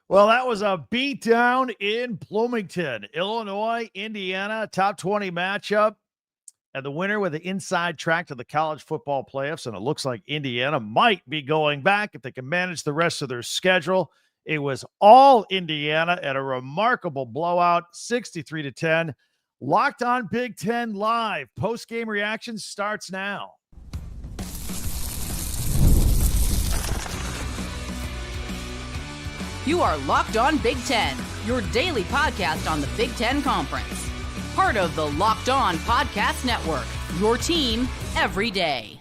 Well, that was a beatdown in Bloomington, Illinois, Indiana, top 20 matchup. And the winner with the inside track to the college football playoffs. And it looks like Indiana might be going back if they can manage the rest of their schedule. It was all Indiana at a remarkable blowout, 63-10. Locked on Big Ten Live. Post-game reaction starts now. You are Locked On Big Ten, your daily podcast on the Big Ten Conference. Part of the Locked On Podcast Network, your team every day.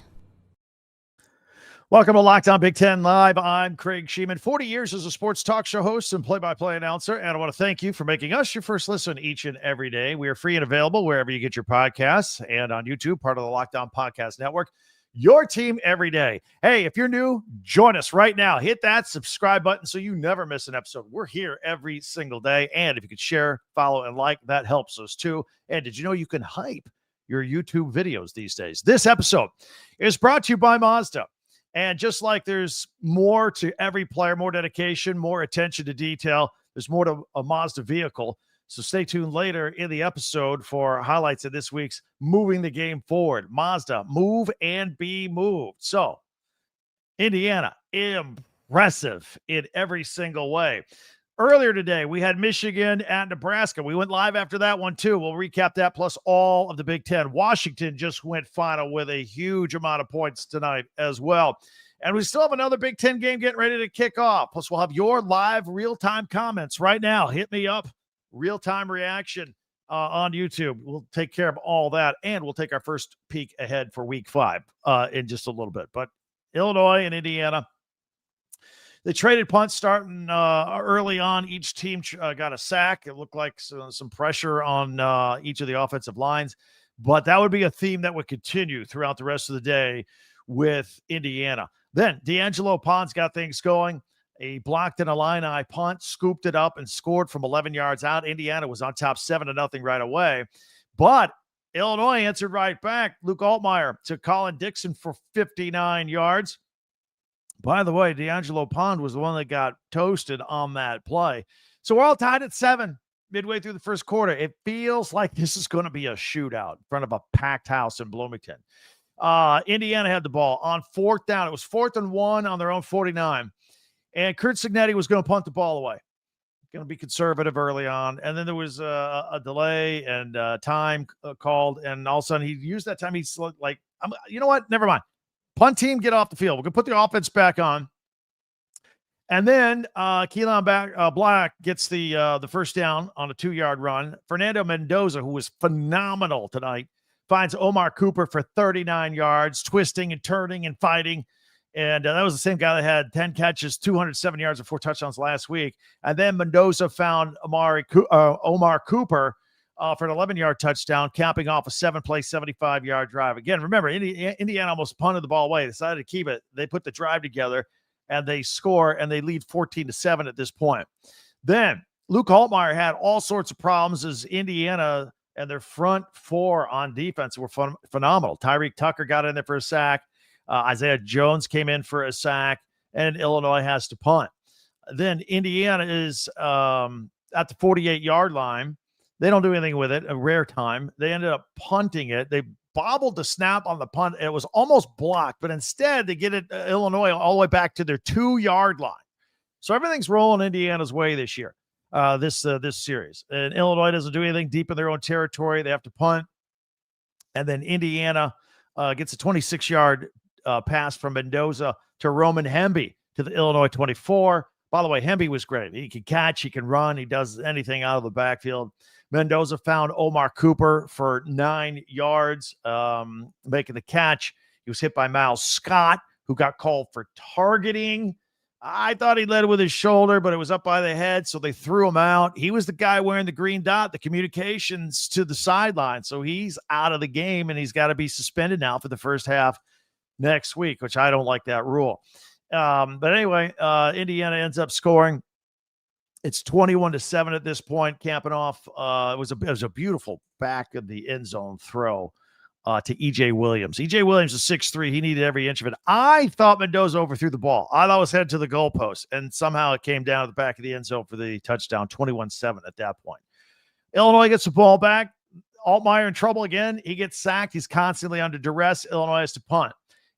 Welcome to Locked On Big Ten Live. I'm Craig Sheeman, 40 years as a sports talk show host and play-by-play announcer, and I want to thank you for making us your first listen each and every day. We are free and available wherever you get your podcasts and on YouTube, part of the Locked On Podcast Network. Your team every day. Hey, if you're new, join us right now. Hit that subscribe button so you never miss an episode. We're here every single day. And if you could share, follow, and like, that helps us too. And did you know you can hype your YouTube videos these days? This episode is brought to you by Mazda. And just like there's more to every player, more dedication, more attention to detail, there's more to a Mazda vehicle. So stay tuned later in the episode for highlights of this week's Moving the Game Forward. Mazda, move and be moved. So, Indiana, impressive in every single way. Earlier today, we had Michigan at Nebraska. We went live after that one, too. We'll recap that plus all of the Big Ten. Washington just went final with a huge amount of points tonight as well. And we still have another Big Ten game getting ready to kick off. Plus, we'll have your live real-time comments right now. Hit me up. Real-time reaction on YouTube. We'll take care of all that, and we'll take our first peek ahead for Week 5 in just a little bit. But Illinois and Indiana, they traded punts starting early on. Each team got a sack. It looked like some pressure on each of the offensive lines, but that would be a theme that would continue throughout the rest of the day with Indiana. Then D'Angelo Pons got things going. He blocked an Illini punt, scooped it up, and scored from 11 yards out. Indiana was on top 7-0 right away. But Illinois answered right back. Luke Altmaier to Colin Dixon for 59 yards. By the way, D'Angelo Pond was the one that got toasted on that play. So we're all tied at 7 midway through the first quarter. It feels like this is going to be a shootout in front of a packed house in Bloomington. Indiana had the ball on 4th down. It was 4th and 1 on their own 49. And Kurt Cignetti was going to punt the ball away. Going to be conservative early on. And then there was a delay and time called. And all of a sudden, he used that time. He's like, you know what? Never mind. Punt team, get off the field. We're going to put the offense back on. And then Keelan Black gets the first down on a 2-yard run. Fernando Mendoza, who was phenomenal tonight, finds Omar Cooper for 39 yards, twisting and turning and fighting. And that was the same guy that had 10 catches, 207 yards, and 4 touchdowns last week. And then Mendoza found Omar Cooper for an 11-yard touchdown, capping off a 7-play, 75-yard drive. Again, remember, Indiana almost punted the ball away. They decided to keep it. They put the drive together, and they score, and they lead 14-7 at this point. Then Luke Altmaier had all sorts of problems as Indiana and their front 4 on defense were phenomenal. Tyreek Tucker got in there for a sack. Isaiah Jones came in for a sack, and Illinois has to punt. Then Indiana is at the 48-yard line. They don't do anything with it, a rare time. They ended up punting it. They bobbled the snap on the punt. It was almost blocked, but instead they get it Illinois all the way back to their 2-yard line. So everything's rolling Indiana's way this year, this series. And Illinois doesn't do anything deep in their own territory. They have to punt. And then Indiana gets a 26-yard pass from Mendoza to Roman Hemby to the Illinois 24. By the way, Hemby was great. He can catch, he can run, he does anything out of the backfield. Mendoza found Omar Cooper for 9 yards, making the catch. He was hit by Miles Scott, who got called for targeting. I thought he led with his shoulder, but it was up by the head, so they threw him out. He was the guy wearing the green dot, the communications to the sideline. So he's out of the game, and he's got to be suspended now for the first half next week, which I don't like that rule. But anyway, Indiana ends up scoring. It's 21-7 at this point, camping off. It was a beautiful back of the end zone throw to E.J. Williams. E.J. Williams is 6'3". He needed every inch of it. I thought Mendoza overthrew the ball. I thought it was headed to the goalpost, and somehow it came down to the back of the end zone for the touchdown, 21-7 at that point. Illinois gets the ball back. Altmaier in trouble again. He gets sacked. He's constantly under duress. Illinois has to punt.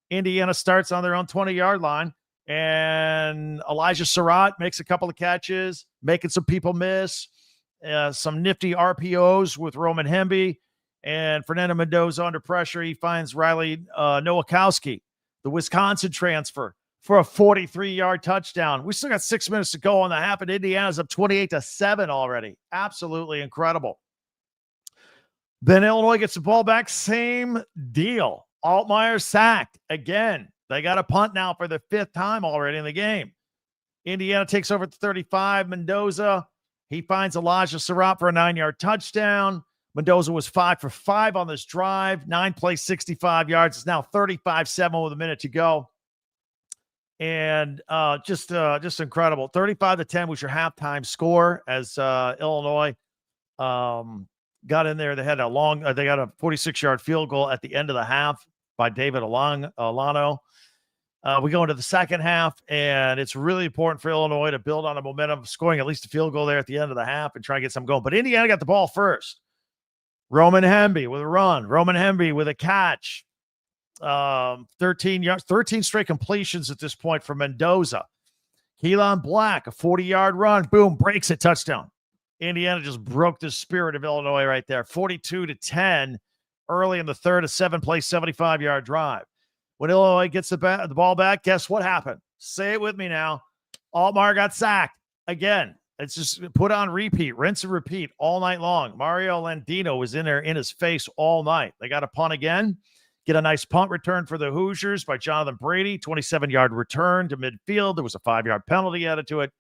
Indiana starts on their own 20-yard line, and Elijah Surratt makes a couple of catches, making some people miss. Some nifty RPOs with Roman Hemby. And Fernando Mendoza under pressure. He finds Riley Nowakowski, the Wisconsin transfer, for a 43-yard touchdown. We still got 6 minutes to go on the half, and Indiana's up 28-7 already. Absolutely incredible. Then Illinois gets the ball back. Same deal. Altmaier sacked again. They got a punt now for the 5th time already in the game. Indiana takes over at the 35. Mendoza, he finds Elijah Surratt for a 9-yard touchdown. Mendoza was 5 for 5 on this drive. 9 plays, 65 yards. It's now 35-7 with a minute to go. And just incredible. 35-10 was your halftime score as Illinois got in there. They had they got a 46-yard field goal at the end of the half by David Alano. We go into the second half, and it's really important for Illinois to build on the momentum, scoring at least a field goal there at the end of the half and try and get some going. But Indiana got the ball first. Roman Hemby with a run. Roman Hemby with a catch. 13 yards, 13 straight completions at this point for Mendoza. Keelan Black, a 40-yard run. Boom, breaks it, touchdown. Indiana just broke the spirit of Illinois right there. 42-10 early in the third, a 7-play, 75-yard drive. When Illinois gets the ball back, guess what happened? Say it with me now. Altmaier got sacked again. It's just put on repeat, rinse and repeat all night long. Mario Landino was in there in his face all night. They got a punt again. Get a nice punt return for the Hoosiers by Jonathan Brady. 27-yard return to midfield. There was a 5-yard penalty added to it.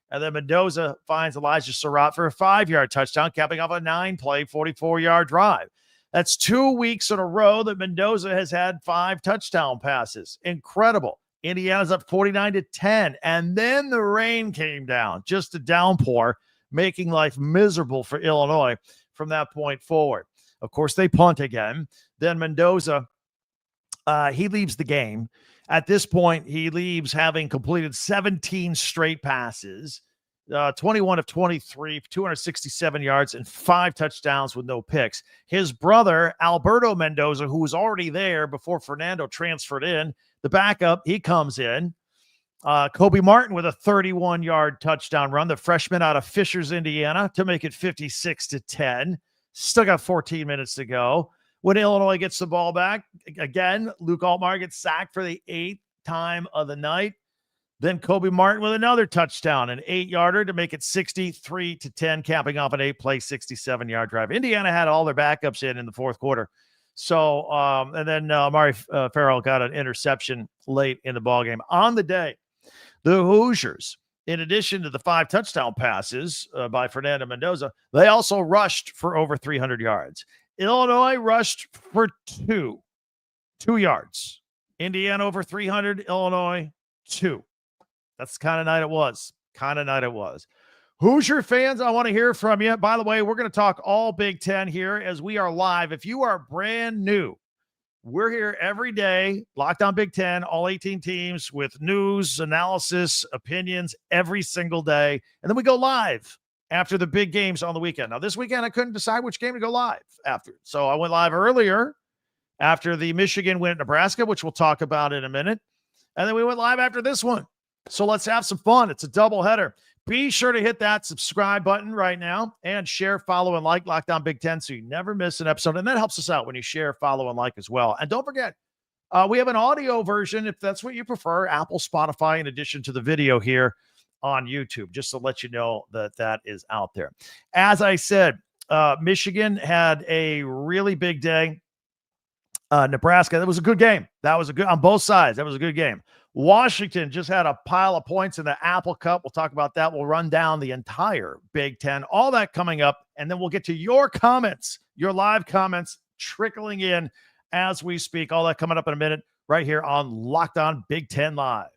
And then Mendoza finds Elijah Surratt for a 5-yard touchdown, capping off a 9-play, 44-yard drive. That's 2 weeks in a row that Mendoza has had 5 touchdown passes. Incredible. Indiana's up 49-10. And then the rain came down, just a downpour, making life miserable for Illinois from that point forward. Of course, they punt again. Then Mendoza, he leaves the game. At this point, he leaves having completed 17 straight passes, 21 of 23, 267 yards, and 5 touchdowns with no picks. His brother, Alberto Mendoza, who was already there before Fernando transferred in, the backup, he comes in. Kobe Martin with a 31-yard touchdown run, the freshman out of Fishers, Indiana, to make it 56-10. Still got 14 minutes to go. When Illinois gets the ball back, again, Luke Altmaier gets sacked for the 8th time of the night. Then Kobe Martin with another touchdown, an 8-yarder to make it 63-10, capping off an 8-play, 67-yard drive. Indiana had all their backups in the fourth quarter. So, and then Amari Farrell got an interception late in the ballgame. On the day, the Hoosiers, in addition to the 5 touchdown passes by Fernando Mendoza, they also rushed for over 300 yards. Illinois rushed for 2 yards. Indiana over 300, Illinois 2. That's the kind of night it was. Hoosier fans, I want to hear from you. By the way, we're going to talk all Big Ten here as we are live. If you are brand new, we're here every day, Locked On Big Ten, all 18 teams with news, analysis, opinions every single day. And then we go live after the big games on the weekend. Now, this weekend, I couldn't decide which game to go live after. So I went live earlier after the Michigan win at Nebraska, which we'll talk about in a minute. And then we went live after this one. So let's have some fun. It's a doubleheader. Be sure to hit that subscribe button right now and share, follow, and like Locked On Big Ten so you never miss an episode. And that helps us out when you share, follow, and like as well. And don't forget, we have an audio version if that's what you prefer, Apple, Spotify, in addition to the video here on YouTube, just to let you know that that is out there. As I said, Michigan had a really big day. Nebraska, that was a good game. That was a good on both sides. That was a good game. Washington just had a pile of points in the Apple Cup. We'll talk about that. We'll run down the entire Big Ten, all that coming up. And then we'll get to your comments, your live comments trickling in as we speak. All that coming up in a minute right here on Locked On Big Ten Live.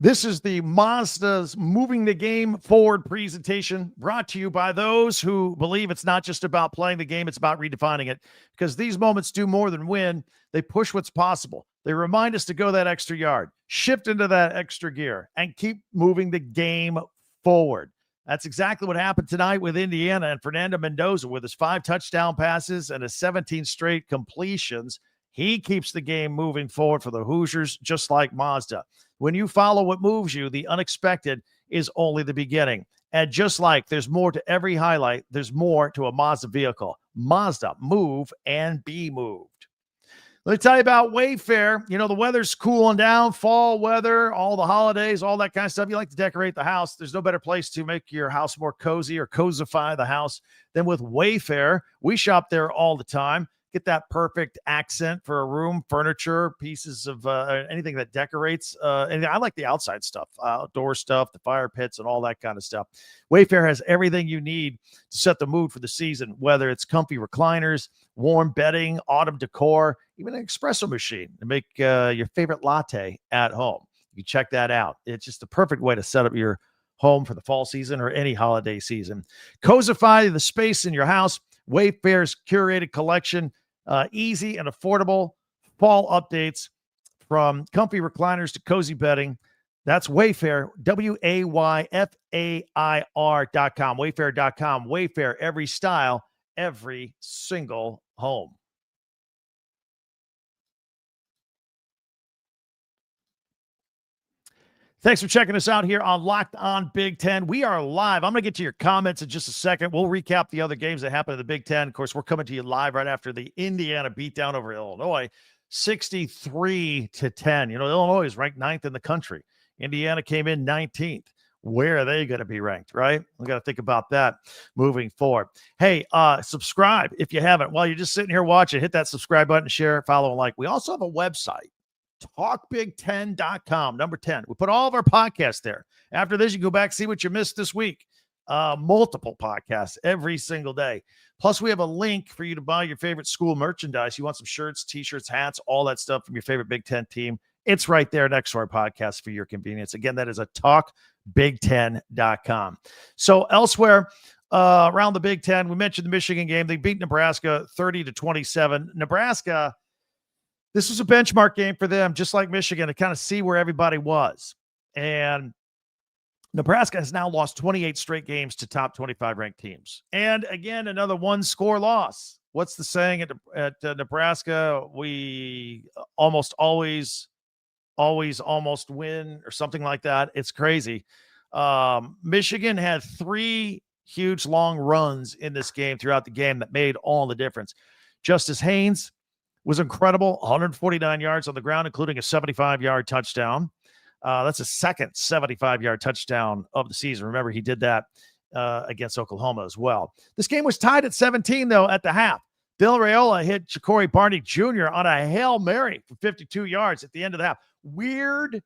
This is the Mazda's Moving the Game Forward presentation, brought to you by those who believe it's not just about playing the game, it's about redefining it. Because these moments do more than win. They push what's possible. They remind us to go that extra yard, shift into that extra gear, and keep moving the game forward. That's exactly what happened tonight with Indiana and Fernando Mendoza with his 5 touchdown passes and his 17 straight completions. He keeps the game moving forward for the Hoosiers, just like Mazda. When you follow what moves you, the unexpected is only the beginning. And just like there's more to every highlight, there's more to a Mazda vehicle. Mazda, move and be moved. Let me tell you about Wayfair. You know, the weather's cooling down, fall weather, all the holidays, all that kind of stuff. You like to decorate the house. There's no better place to make your house more cozy or cozify the house than with Wayfair. We shop there all the time. Get that perfect accent for a room, furniture, pieces of anything that decorates. And I like the outside stuff, outdoor stuff, the fire pits and all that kind of stuff. Wayfair has everything you need to set the mood for the season, whether it's comfy recliners, warm bedding, autumn decor, even an espresso machine to make your favorite latte at home. You can check that out. It's just the perfect way to set up your home for the fall season or any holiday season. Cozify the space in your house. Wayfair's curated collection, easy and affordable fall updates from comfy recliners to cozy bedding. That's Wayfair, Wayfair.com, Wayfair.com. Wayfair, every style, every single home. Thanks for checking us out here on Locked On Big Ten. We are live. I'm going to get to your comments in just a second. We'll recap the other games that happened in the Big Ten. Of course, we're coming to you live right after the Indiana beatdown over Illinois, 63-10. You know, Illinois is ranked 9th in the country. Indiana came in 19th. Where are they going to be ranked, right? We got to think about that moving forward. Hey, subscribe if you haven't. While you're just sitting here watching, hit that subscribe button, share, follow, and like. We also have a website. TalkBig10.com, number 10. We put all of our podcasts there. After this, you go back, see what you missed this week. Multiple podcasts every single day. Plus, we have a link for you to buy your favorite school merchandise. You want some shirts, t-shirts, hats, all that stuff from your favorite Big Ten team. It's right there next to our podcast for your convenience. Again, that is a TalkBig10.com. So elsewhere around the Big Ten, we mentioned the Michigan game. They beat Nebraska 30-27. Nebraska, this was a benchmark game for them, just like Michigan, to kind of see where everybody was. And Nebraska has now lost 28 straight games to top 25 ranked teams. And again, another one-score loss. What's the saying at Nebraska? We almost always almost win or something like that. It's crazy. Michigan had 3 huge long runs in this game throughout the game that made all the difference. Justice Haynes was incredible, 149 yards on the ground, including a 75-yard touchdown. That's a second 75-yard touchdown of the season. Remember, he did that against Oklahoma as well. This game was tied at 17, though, at the half. Bill Raiola hit Ja'Cory Barney Jr. on a Hail Mary for 52 yards at the end of the half. Weird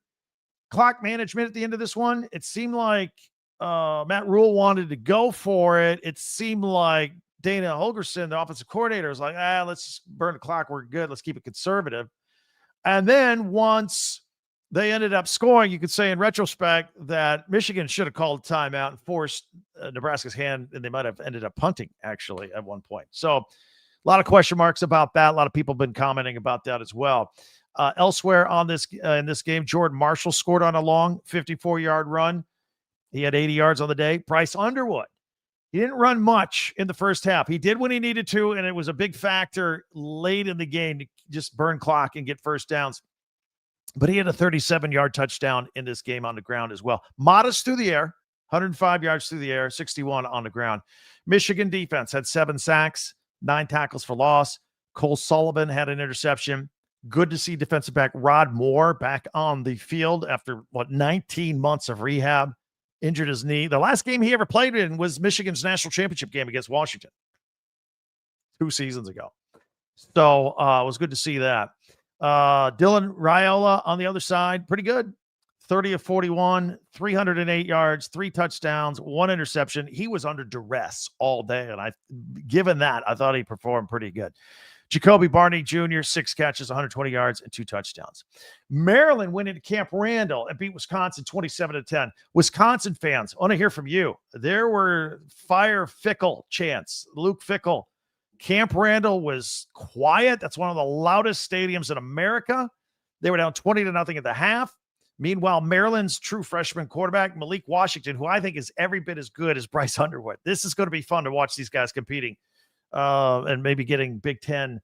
clock management at the end of this one. It seemed like Matt Rule wanted to go for it. It seemed like Dana Holgorsen, the offensive coordinator, was like, let's just burn the clock. We're good. Let's keep it conservative. And then once they ended up scoring, you could say in retrospect that Michigan should have called a timeout and forced Nebraska's hand, and they might have ended up punting, actually, at one point. So a lot of question marks about that. A lot of people have been commenting about that as well. Elsewhere on this in this game, Jordan Marshall scored on a long 54-yard run. He had 80 yards on the day. Bryce Underwood, he didn't run much in the first half. He did when he needed to, and it was a big factor late in the game to just burn clock and get first downs. But he had a 37-yard touchdown in this game on the ground as well. Modest through the air, 105 yards through the air, 61 on the ground. Michigan defense had 7 sacks, 9 tackles for loss. Cole Sullivan had an interception. Good to see defensive back Rod Moore back on the field after, 19 months of rehab. Injured his knee. The last game he ever played in was Michigan's national championship game against Washington 2 seasons ago. So it was good to see that. Dylan Raiola on the other side, pretty good. 30 of 41, 308 yards, 3 touchdowns, 1 interception. He was under duress all day, and given that, I thought he performed pretty good. Jacoby Barney Jr., 6 catches, 120 yards, and 2 touchdowns. Maryland went into Camp Randall and beat Wisconsin 27-10. Wisconsin fans, I want to hear from you. There were fire Fickle chants. Luke Fickle. Camp Randall was quiet. That's one of the loudest stadiums in America. They were down 20-0 at the half. Meanwhile, Maryland's true freshman quarterback, Malik Washington, who I think is every bit as good as Bryce Underwood. This is going to be fun to watch these guys competing and maybe getting Big Ten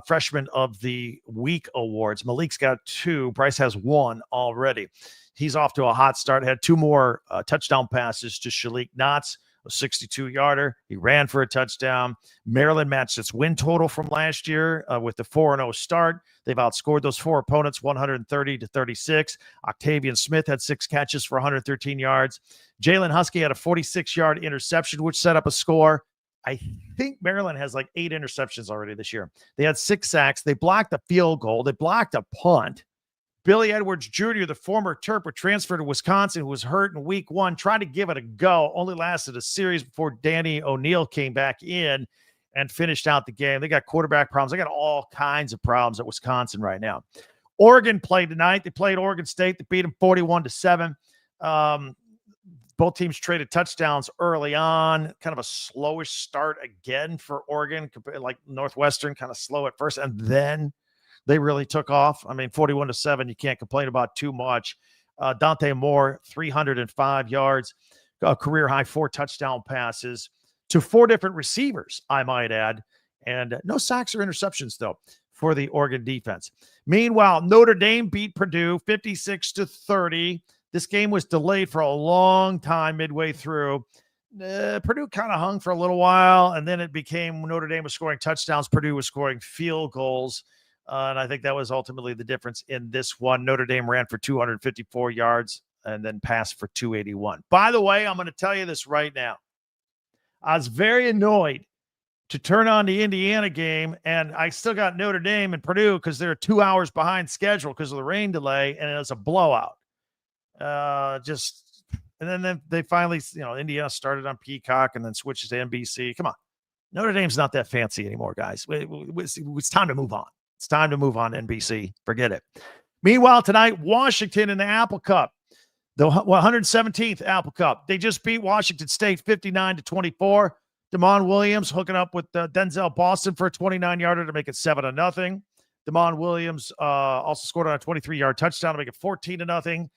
Freshman of the Week awards. Malik's got 2. Bryce has 1 already. He's off to a hot start. Had 2 more touchdown passes to Shalik Knotts, a 62-yarder. He ran for a touchdown. Maryland matched its win total from last year with the 4-0 start. They've outscored those 4 opponents 130-36. Octavian Smith had 6 catches for 113 yards. Jalen Husky had a 46-yard interception, which set up a score. I think Maryland has like 8 interceptions already this year. They had 6 sacks. They blocked a field goal. They blocked a punt. Billy Edwards Jr., the former Terp, transferred to Wisconsin, who was hurt in week 1, tried to give it a go, only lasted a series before Danny O'Neill came back in and finished out the game. They got quarterback problems. They got all kinds of problems at Wisconsin right now. Oregon played tonight. They played Oregon State. They beat them 41-7. Both teams traded touchdowns early on, kind of a slowish start again for Oregon, like Northwestern, kind of slow at first, and then they really took off. I mean, 41-7, you can't complain about too much. Dante Moore, 305 yards, a career high 4 touchdown passes to 4 different receivers, I might add, and no sacks or interceptions, though, for the Oregon defense. Meanwhile, Notre Dame beat Purdue 56-30. This game was delayed for a long time midway through. Purdue kind of hung for a little while, and then it became Notre Dame was scoring touchdowns. Purdue was scoring field goals, and I think that was ultimately the difference in this one. Notre Dame ran for 254 yards and then passed for 281. By the way, I'm going to tell you this right now. I was very annoyed to turn on the Indiana game, and I still got Notre Dame and Purdue because they're 2 hours behind schedule because of the rain delay, and it was a blowout. And then they finally, Indiana started on Peacock and then switches to NBC. Come on. Notre Dame's not that fancy anymore, guys. It's time to move on. It's time to move on to NBC. Forget it. Meanwhile, tonight, Washington in the Apple Cup, the 117th Apple Cup. They just beat Washington State 59-24. Damon Williams hooking up with Denzel Boston for a 29-yarder to make it 7-0. Damon Williams also scored on a 23-yard touchdown to make it 14-0.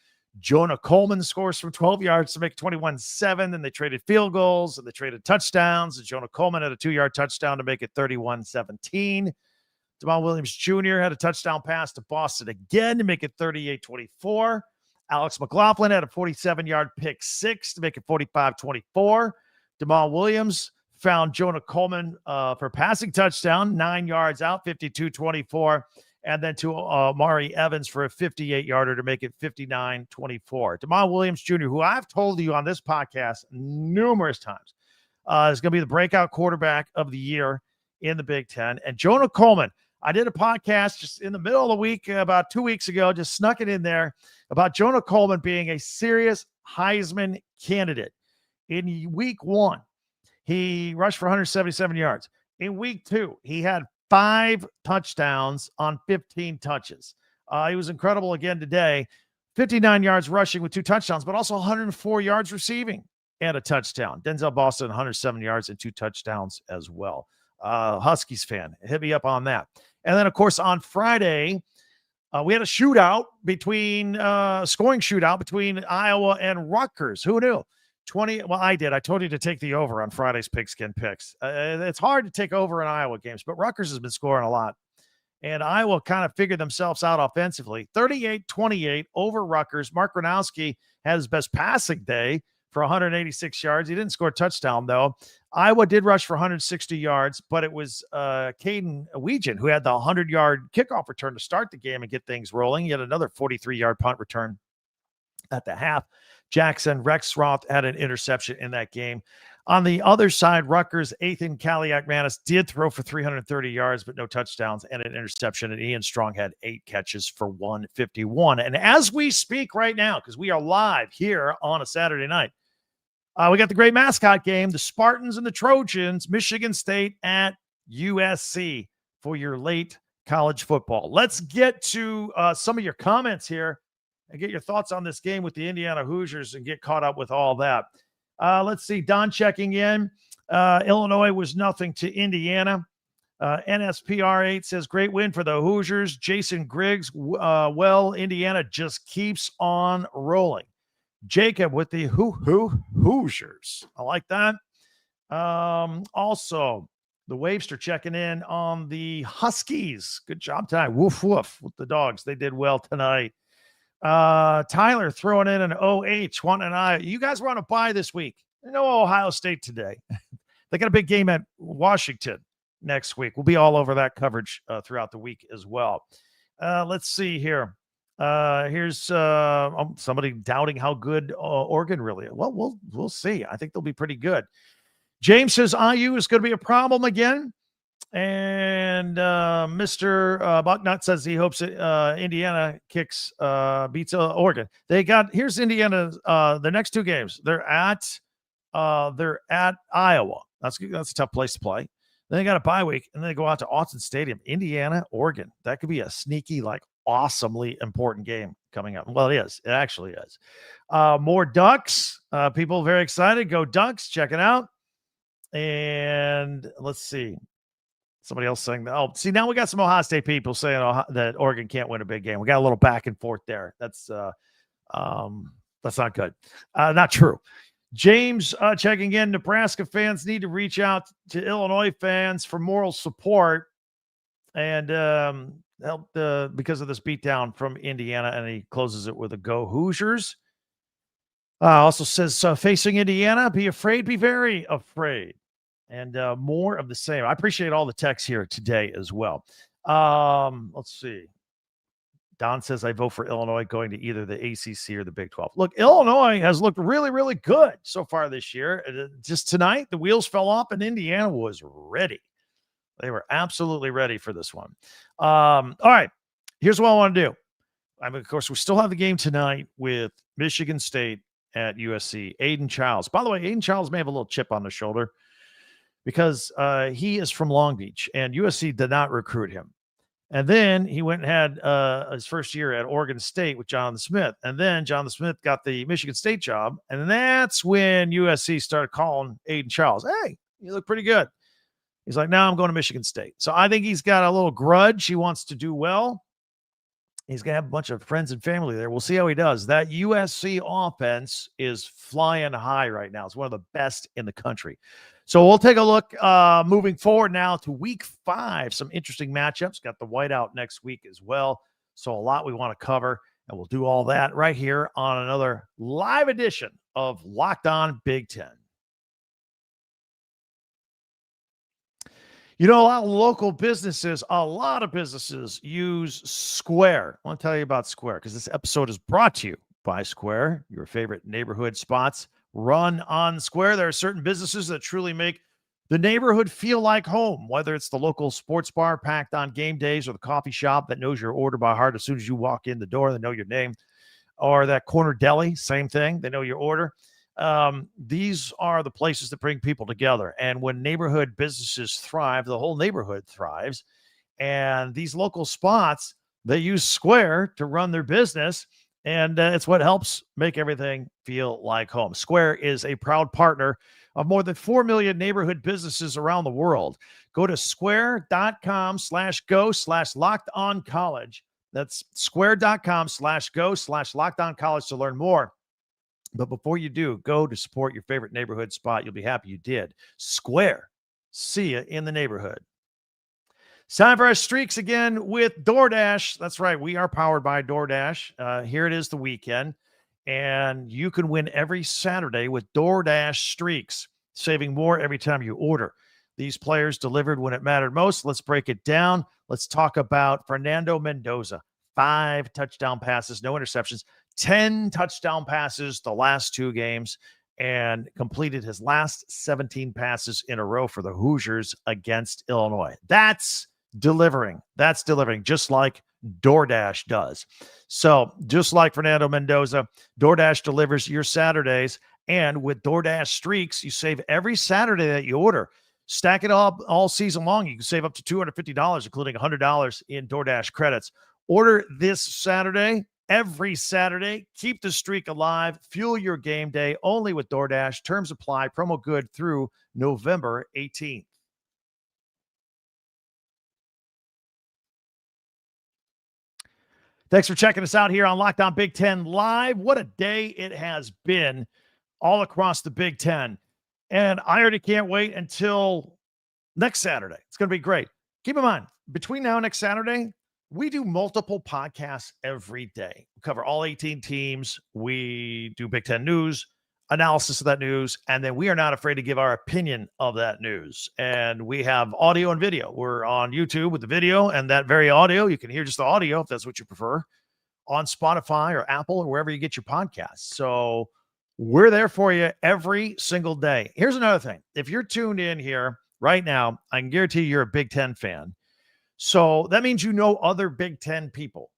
Jonah Coleman scores from 12 yards to make 21-7. And they traded field goals and they traded touchdowns. And Jonah Coleman had a 2-yard touchdown to make it 31-17. Damon Williams Jr. had a touchdown pass to Boston again to make it 38-24. Alex McLaughlin had a 47-yard pick 6 to make it 45-24. Damon Williams found Jonah Coleman for a passing touchdown, 9 yards out, 52-24. And then to Amari Evans for a 58-yarder to make it 59-24. Damon Williams Jr., who I've told you on this podcast numerous times, is going to be the breakout quarterback of the year in the Big Ten. And Jonah Coleman, I did a podcast just in the middle of the week about 2 weeks ago, just snuck it in there about Jonah Coleman being a serious Heisman candidate. In week 1, he rushed for 177 yards. In week 2, he had 5 touchdowns on 15 touches. He was incredible again today. 59 yards rushing with 2 touchdowns, but also 104 yards receiving and a touchdown. Denzel Boston, 107 yards and 2 touchdowns as well. Huskies fan, hit me up on that. And then, of course, on Friday, we had a scoring shootout between Iowa and Ruckers. Who knew? I did. I told you to take the over on Friday's Pigskin Picks. It's hard to take over in Iowa games, but Ruckers has been scoring a lot. And Iowa kind of figured themselves out offensively. 38-28 over Ruckers. Mark Gronowski had his best passing day for 186 yards. He didn't score a touchdown, though. Iowa did rush for 160 yards, but it was Caden Weegan who had the 100-yard kickoff return to start the game and get things rolling. He had another 43-yard punt return at the half. Jackson Rexroth had an interception in that game. On the other side, Rutgers, Ethan Kaliak-Manis did throw for 330 yards, but no touchdowns and an interception. And Ian Strong had 8 catches for 151. And as we speak right now, because we are live here on a Saturday night, we got the great mascot game, the Spartans and the Trojans, Michigan State at USC. for your late college football. Let's get to some of your comments here and get your thoughts on this game with the Indiana Hoosiers and get caught up with all that. Let's see. Don checking in. Illinois was nothing to Indiana. NSPR8 says, great win for the Hoosiers. Jason Griggs, well, Indiana just keeps on rolling. Jacob with the Hoosiers. I like that. Also, the Wavester checking in on the Huskies. Good job tonight. Woof, woof with the dogs. They did well tonight. Tyler throwing in an OH, wanting an eye. You guys were on a bye this week. No Ohio State today. They got a big game at Washington next week. We'll be all over that coverage throughout the week as well. Let's see here. Here's somebody doubting how good Oregon really is. Well, we'll see. I think they'll be pretty good. James says IU is going to be a problem again. And Mr. Bucknut says he hopes Indiana beats Oregon. Here's Indiana. The next two games, they're at Iowa. That's a tough place to play. Then they got a bye week, and then they go out to Autzen Stadium, Indiana, Oregon. That could be a sneaky, awesomely important game coming up. Well, it is. It actually is. More Ducks. People very excited. Go Ducks. Check it out. And let's see. Somebody else saying that. Oh, see, now we got some Ohio State people saying that Oregon can't win a big game. We got a little back and forth there. That's not good. Not true. James checking in. Nebraska fans need to reach out to Illinois fans for moral support and help because of this beatdown from Indiana. And he closes it with a go Hoosiers. Also says facing Indiana, be afraid, be very afraid. And more of the same. I appreciate all the texts here today as well. Let's see. Don says, I vote for Illinois going to either the ACC or the Big 12. Look, Illinois has looked really, really good so far this year. Just tonight, the wheels fell off and Indiana was ready. They were absolutely ready for this one. All right. Here's what I want to do. Of course, we still have the game tonight with Michigan State at USC. Aiden Childs. By the way, Aiden Childs may have a little chip on the shoulder because he is from Long Beach and USC did not recruit him. And then he went and had his first year at Oregon State with Jonathan Smith. And then Jonathan Smith got the Michigan State job. And that's when USC started calling Aiden Childs. Hey, you look pretty good. He's like, now I'm going to Michigan State. So I think he's got a little grudge. He wants to do well. He's going to have a bunch of friends and family there. We'll see how he does. That USC offense is flying high right now. It's one of the best in the country. So we'll take a look moving forward now to week 5. Some interesting matchups. Got the whiteout next week as well. So a lot we want to cover, and we'll do all that right here on another live edition of Locked On Big Ten. You know, a lot of businesses use Square. I want to tell you about Square because this episode is brought to you by Square, your favorite neighborhood spots run on Square. There are certain businesses that truly make the neighborhood feel like home, whether it's the local sports bar packed on game days or the coffee shop that knows your order by heart as soon as you walk in the door, they know your name, or that corner deli, same thing, they know your order. These are the places that bring people together. And when neighborhood businesses thrive, the whole neighborhood thrives. And these local spots, they use Square to run their business. And it's what helps make everything feel like home. Square is a proud partner of more than 4 million neighborhood businesses around the world. Go to square.com/go/lockedoncollege. That's square.com/go/lockedoncollege to learn more. But before you do, go to support your favorite neighborhood spot. You'll be happy you did. Square. See you in the neighborhood. It's time for our streaks again with DoorDash. That's right. We are powered by DoorDash. Here it is the weekend. And you can win every Saturday with DoorDash Streaks, saving more every time you order. These players delivered when it mattered most. Let's break it down. Let's talk about Fernando Mendoza. 5 touchdown passes, no interceptions, 10 touchdown passes the last 2 games, and completed his last 17 passes in a row for the Hoosiers against Illinois. That's delivering. That's delivering, just like DoorDash does. So just like Fernando Mendoza, DoorDash delivers your Saturdays. And with DoorDash Streaks, you save every Saturday that you order. Stack it up all season long. You can save up to $250, including $100 in DoorDash credits. Order this Saturday, every Saturday. Keep the streak alive. Fuel your game day only with DoorDash. Terms apply. Promo good through November 18th. Thanks for checking us out here on Locked On Big Ten Live. What a day it has been all across the Big Ten. And I already can't wait until next Saturday. It's going to be great. Keep in mind, between now and next Saturday, we do multiple podcasts every day. We cover all 18 teams. We do Big Ten news, analysis of that news, and then we are not afraid to give our opinion of that news. And we have audio and video. We're on YouTube with the video and that very audio. You can hear just the audio if that's what you prefer on Spotify or Apple or wherever you get your podcasts. So we're there for you every single day. Here's another thing. If you're tuned in here right now, I can guarantee you're a Big Ten fan. So that means you know other Big Ten people,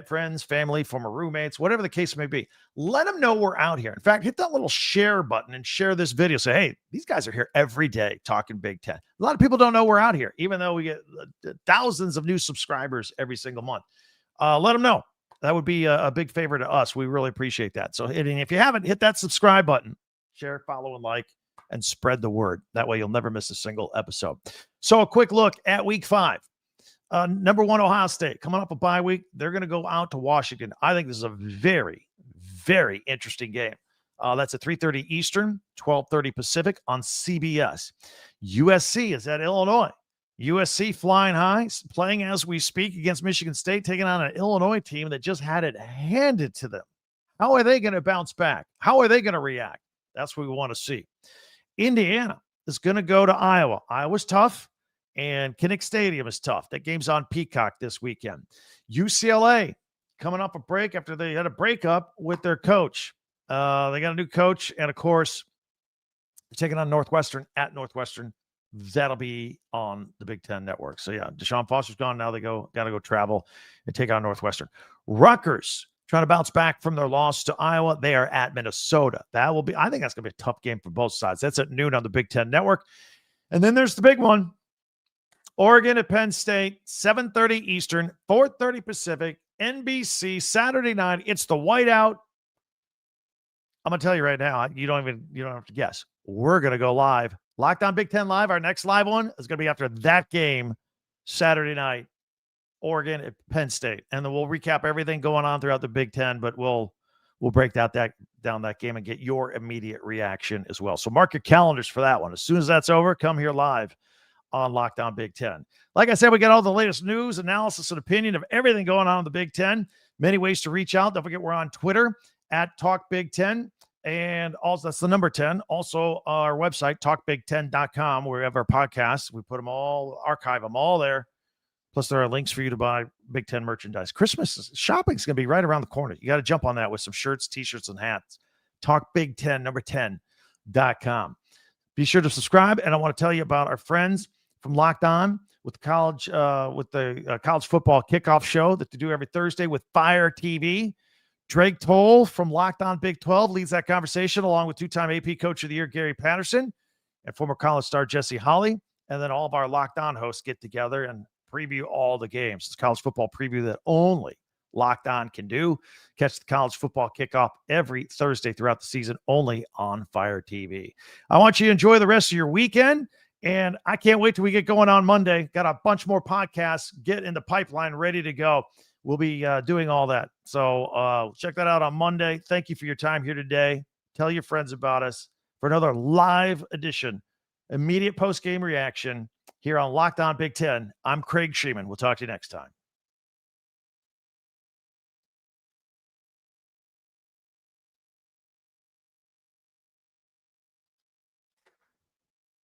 friends, family, former roommates, whatever the case may be. Let them know we're out here. In fact, hit that little share button and share this video. Say, hey, these guys are here every day talking Big Ten. A lot of people don't know we're out here, even though we get thousands of new subscribers every single month. Let them know. That would be a big favor to us. We really appreciate that. So if you haven't, hit that subscribe button, share, follow, and like, and spread the word. That way you'll never miss a single episode. So a quick look at week 5. Number 1, Ohio State, coming up a bye week. They're going to go out to Washington. I think this is a very, very interesting game. That's at 3:30 Eastern, 12:30 Pacific on CBS. USC is at Illinois. USC flying high, playing as we speak against Michigan State, taking on an Illinois team that just had it handed to them. How are they going to bounce back? How are they going to react? That's what we want to see. Indiana is going to go to Iowa. Iowa's tough, and Kinnick Stadium is tough. That game's on Peacock this weekend. UCLA coming off a break after they had a breakup with their coach. They got a new coach, and of course, they're taking on Northwestern at Northwestern. That'll be on the Big Ten Network. So, yeah, Deshaun Foster's gone. Now they got to go travel and take on Northwestern. Rutgers trying to bounce back from their loss to Iowa. They are at Minnesota. I think that's going to be a tough game for both sides. That's at noon on the Big Ten Network. And then there's the big one. Oregon at Penn State, 7:30 Eastern, 4:30 Pacific, NBC, Saturday night. It's the whiteout. I'm going to tell you right now, you don't have to guess. We're going to go live. Locked On Big Ten Live. Our next live one is going to be after that game, Saturday night, Oregon at Penn State. And then we'll recap everything going on throughout the Big Ten, but we'll break down that game and get your immediate reaction as well. So mark your calendars for that one. As soon as that's over, come here live on Locked On Big Ten. Like I said, we got all the latest news, analysis, and opinion of everything going on in the Big Ten. Many ways to reach out. Don't forget, we're on Twitter at Talk Big Ten. And also, that's the number 10. Also, our website, talkbig10.com, where we have our podcasts. We put them all, archive them all there. Plus, there are links for you to buy Big Ten merchandise. Christmas shopping is going to be right around the corner. You got to jump on that with some shirts, T-shirts, and hats. Talkbig10, number 10.com. Be sure to subscribe. And I want to tell you about our friends from Locked On with the college football kickoff show that they do every Thursday with Fire TV. Drake Toll from Locked On Big 12 leads that conversation, along with two-time AP Coach of the Year Gary Patterson and former college star Jesse Holley. And then all of our Locked On hosts get together and preview all the games. It's college football preview that only Locked On can do. Catch the college football kickoff every Thursday throughout the season, only on Fire TV. I want you to enjoy the rest of your weekend, and I can't wait till we get going on Monday. Got a bunch more podcasts get in the pipeline ready to go. We'll be doing all that. So check that out on Monday. Thank you for your time here today. Tell your friends about us for another live edition, immediate post-game reaction here on Locked On Big Ten. I'm Craig Sheeman. We'll talk to you next time.